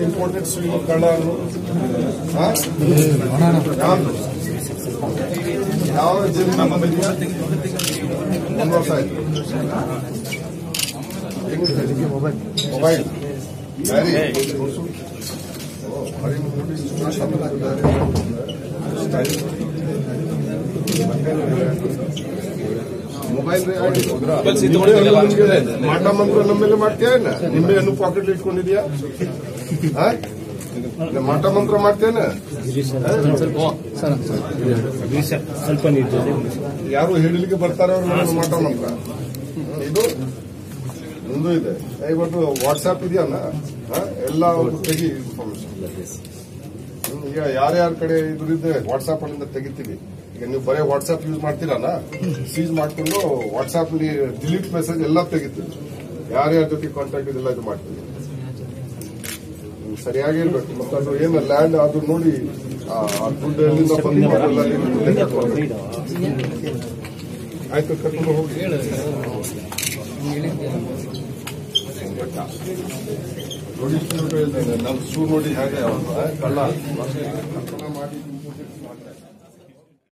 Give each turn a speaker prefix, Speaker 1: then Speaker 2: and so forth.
Speaker 1: Imported sweet ಕಳ್ಳ ಯಾವ ಜಿಲ್ಲೆ ನಮ್ಮ ಒಂದು ವರ್ಷ ಆಯ್ತು. ಮೊಬೈಲ್ ಮೊಬೈಲ್ ಮಾಟ ಮಂತ್ರ ನಮ್ಮೇಲೆ ಮಾಡ್ತೀಯ ನಿಂಬೆ ಹಣ್ಣು ಪಾಕೆಟ್ ಇಟ್ಕೊಂಡಿದ್ಯಾ? ಮಾಟ ಮಂತ್ರ ಮಾಡ್ತೇನೆ. ಯಾರು ಹೇಳಲಿಕ್ಕೆ ಬರ್ತಾರೆ ಅವ್ರು ಮಾಟ ಮಂತ್ರ. ಇದು ಒಂದು ಇದೆ. ಇವತ್ತು ವಾಟ್ಸ್ಆಪ್ ಇದೆಯಲ್ಲ, ಎಲ್ಲ ತೆಗಿ ಇನ್ಫಾರ್ಮೇಶನ್. ಈಗ ಯಾರ್ಯಾರ ಕಡೆ ಇದ್ರಿದ್ದೆ ವಾಟ್ಸ್ಆಪ್ ಅಲ್ಲಿಂದ ತೆಗಿತೀವಿ. ಈಗ ನೀವು ಬರೀ ವಾಟ್ಸ್ಆಪ್ ಯೂಸ್ ಮಾಡ್ತೀರಲ್ಲ, ಸೀಸ್ ಮಾಡ್ಕೊಂಡು ವಾಟ್ಸ್ಆಪ್ ಡಿಲೀಟ್ ಮೆಸೇಜ್ ಎಲ್ಲ ತೆಗಿತೀವಿ. ಯಾರ್ಯಾರ ಜೊತೆ ಕಾಂಟ್ಯಾಕ್ಟ್ ಇದೆಲ್ಲ ಇದು ಮಾಡ್ತೀವಿ. ಸರಿಯಾಗಿ ಇರ್ಬೇಕು. ಮತ್ತೆ ಅದು ಏನು ಲ್ಯಾಂಡ್ ಅದು ನೋಡಿ ದುಡ್ಡು ಎಲ್ಲಿಂದ ಬಂದು ಆಯ್ತು, ಕರ್ಕೊಂಡು ಹೋಗಿ ನೋಡಿ. ನಾವು ಶೂ ನೋಡಿ ಹೇಗೆ ಕಳ್ಳ ಮಾಡಿ